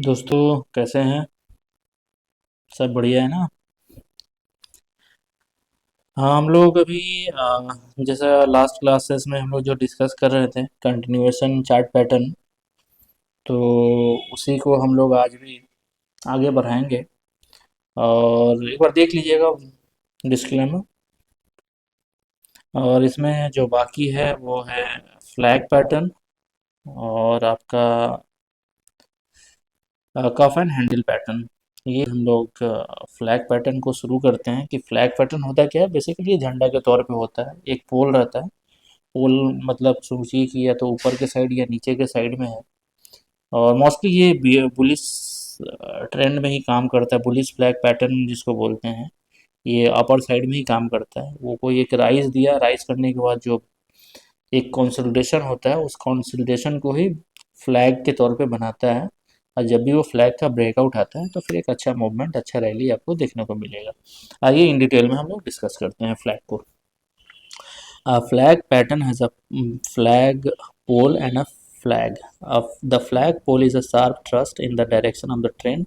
दोस्तों, कैसे हैं? सब बढ़िया है ना? हाँ, हम लोग अभी जैसा लास्ट क्लासेस में हम लोग जो डिस्कस कर रहे थे कंटिन्यूएशन चार्ट पैटर्न, तो उसी को हम लोग आज भी आगे बढ़ाएंगे। और एक बार देख लीजिएगा डिस्क्लेमर। और इसमें जो बाकी है वो है फ्लैग पैटर्न और आपका कफ एंड हैंडल पैटर्न। ये हम लोग फ्लैग पैटर्न को शुरू करते हैं कि फ्लैग पैटर्न होता क्या है। बेसिकली झंडा के तौर पे होता है, एक पोल रहता है। पोल मतलब सोचिए कि या तो ऊपर के साइड या नीचे के साइड में है। और मोस्टली ये बुलिस ट्रेंड में ही काम करता है। बुलिस फ्लैग पैटर्न जिसको बोलते हैं, ये अपर साइड में ही काम करता है। वो कोई एक राइज दिया, राइज करने के बाद जो एक कंसोलिडेशन होता है, उस कंसोलिडेशन को ही फ्लैग के तौर पे बनाता है। और जब भी वो फ्लैग का ब्रेकआउट आता है तो फिर एक अच्छा मूवमेंट, अच्छा रैली आपको देखने को मिलेगा। आइए इन डिटेल में हम लोग डिस्कस करते हैं फ्लैग को। A flag pattern has a flag pole and a flag. The flag pole is a sharp thrust in the direction of the train.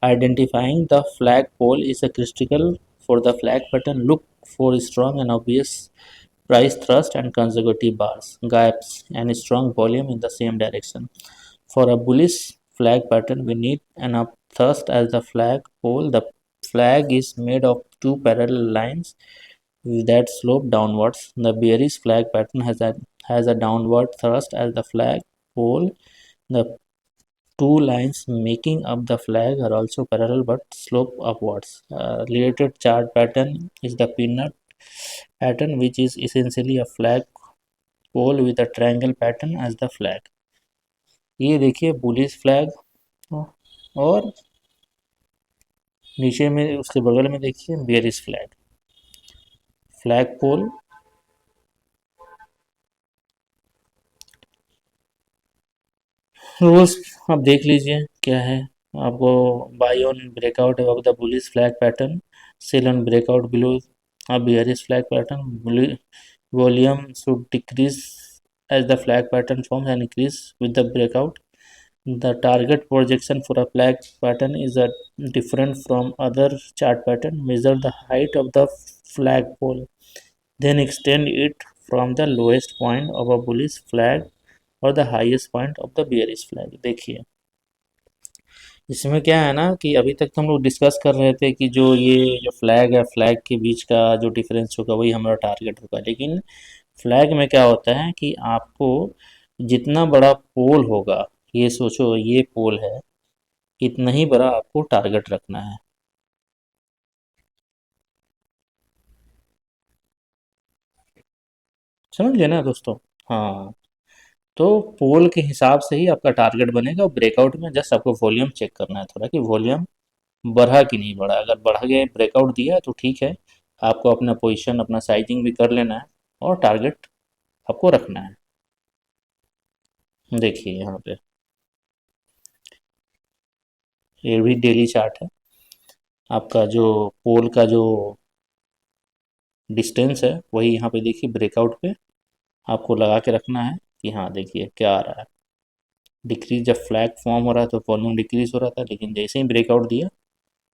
Identifying the flag pole is a critical for the flag pattern. Look for strong and obvious price thrust and consecutive bars, gaps, and strong volume in the same direction. For a bullish flag pattern, we need an up thrust as the flag pole. The flag is made of two parallel lines that slope downwards. The bearish flag pattern has a downward thrust as the flag pole. The two lines making up the flag are also parallel but slope upwards. Related chart pattern is the peanut pattern, which is essentially a flag pole with a triangle pattern as the flag. ये देखिए bullish flag, और नीचे में उसके बगल में देखिए bearish flag, flag pole. Rules आप देख लीजिए क्या है आपको। Buy on breakout of the bullish flag pattern, sell on breakout below a bearish flag pattern. Volume should decrease as the flag pattern forms and increase with the breakout. The target projection for a flag pattern is different from other chart pattern. Measure the height of the flagpole, then extend it from the lowest point of a bullish flag और the highest point of the bearish flag. देखिए इसमें क्या है ना कि अभी तक तो हम लोग डिस्कस कर रहे थे कि जो ये जो फ्लैग है, फ्लैग के बीच का जो डिफरेंस होगा वही हमारा टारगेट होगा। लेकिन फ्लैग में क्या होता है कि आपको जितना बड़ा पोल होगा, ये सोचो ये पोल है, इतना ही बड़ा आपको टारगेट रखना है। समझ गए ना दोस्तों? हाँ, तो पोल के हिसाब से ही आपका टारगेट बनेगा। और ब्रेकआउट में जस्ट आपको वॉल्यूम चेक करना है थोड़ा कि वॉल्यूम बढ़ा कि नहीं बढ़ा। अगर बढ़ गया, ब्रेकआउट दिया तो ठीक है, आपको अपना पोजीशन, अपना साइजिंग भी कर लेना है और टारगेट आपको रखना है। देखिए यहाँ पे ये भी डेली चार्ट है। आपका जो पोल का जो डिस्टेंस है वही यहाँ पे देखिए ब्रेकआउट पे आपको लगा के रखना है कि हाँ देखिए क्या आ रहा है। डिक्रीज जब फ्लैग फॉर्म हो रहा है तो वॉल्यूम डिक्रीज हो रहा था, लेकिन जैसे ही ब्रेकआउट दिया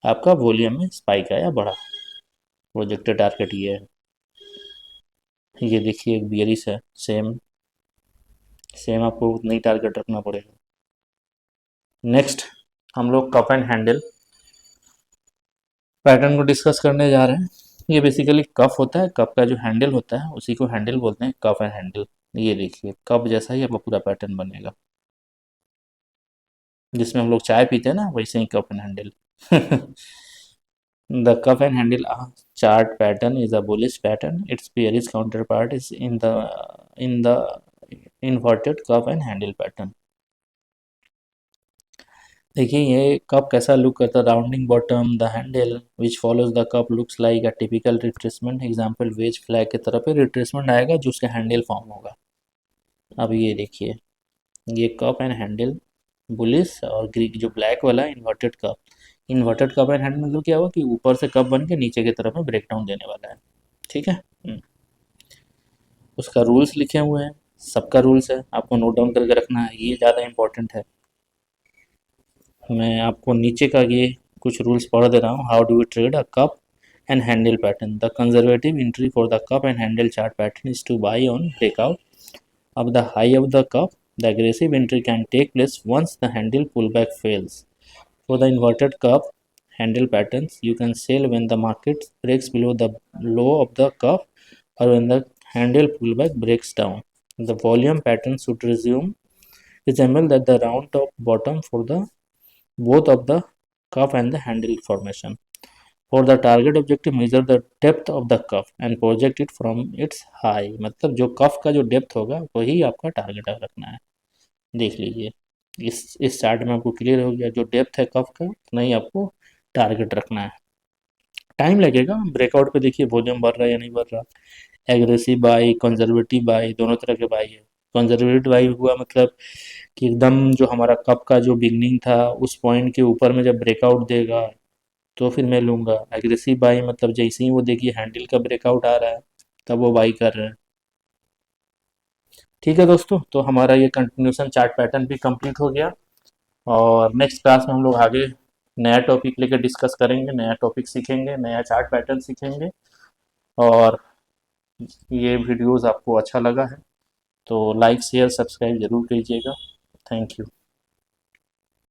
आपका वॉल्यूम में स्पाइक आया, बढ़ा। प्रोजेक्टेड टारगेट ये है। ये देखिए एक बियरिश है, सेम सेम आपको उतना ही टारगेट रखना पड़ेगा। नेक्स्ट हम लोग कप एंड हैंडल पैटर्न को डिस्कस करने जा रहे हैं। ये बेसिकली कप होता है, कप का जो हैंडल होता है उसी को हैंडल बोलते हैं, कप एंड हैंडल। ये देखिए कप जैसा ही आपका पूरा पैटर्न बनेगा, जिसमें हम लोग चाय पीते हैं ना, वैसे ही cup and handle. The cuff and handle chart pattern is a bullish pattern. Its bearish counterpart is in the inverted cuff and handle pattern. देखिए ये कप कैसा लुक करता है। Rounding bottom, the handle which follows the cup looks like a typical retracement. Example wedge flag की तरफ retracement आएगा जो उसका हैंडल फॉर्म होगा। अब ये देखिए ये कप एंड हैंडल बुलिस, और ग्रीक जो ब्लैक वाला inverted cup. Inverted cup and handle मतलब क्या हुआ कि ऊपर से कप बन के नीचे की तरफ में ब्रेक डाउन देने वाला है। ठीक है। उसका रूल्स लिखे हुए हैं, सबका रूल्स है, आपको नोट डाउन करके रखना है, ये ज़्यादा इंपॉर्टेंट है। मैं आपको नीचे का ये कुछ रूल्स पढ़ दे रहा हूँ. How do you trade a cup and handle pattern? The conservative entry for the cup and handle chart pattern is to buy on breakout of the high of the cup. The aggressive entry can take place once the handle pullback fails. For the inverted cup handle patterns, you can sell when the market breaks below the low of the cup or when the handle pullback breaks down. The volume pattern should resemble that the round top bottom for the both of the cup and the handle formation. For the target objective, measure the depth of the cuff and project it from its high. मतलब जो कफ का जो depth होगा वही आपका target रखना है. देख लीजिए, इस चार्ट में आपको क्लियर हो गया. जो डेप्थ है कफ का उतना ही आपको टारगेट रखना है. टाइम लगेगा. ब्रेकआउट पे देखिए वॉल्यूम बढ़ रहा है या नहीं बढ़ रहा. एग्रेसिव बाई, कंजर्वेटिव बाई, दोनों तरह के बाई है. कंजर्वेटिव बाई हुआ मतलब कि एकदम जो हमारा कप का जो बिगनिंग था उस पॉइंट के ऊपर में जब ब्रेकआउट देगा तो फिर मैं लूँगा. एग्रेसिव बाई मतलब जैसे ही वो देखिए हैंडल का ब्रेकआउट आ रहा है तब वो बाई कर रहे हैं. ठीक है दोस्तों, तो हमारा ये कंटिन्यूशन चार्ट पैटर्न भी कंप्लीट हो गया. और नेक्स्ट क्लास में हम लोग आगे नया टॉपिक लेकर डिस्कस करेंगे, नया टॉपिक सीखेंगे, नया चार्ट पैटर्न सीखेंगे. और ये वीडियोस आपको अच्छा लगा है तो लाइक शेयर सब्सक्राइब जरूर कीजिएगा. Thank you.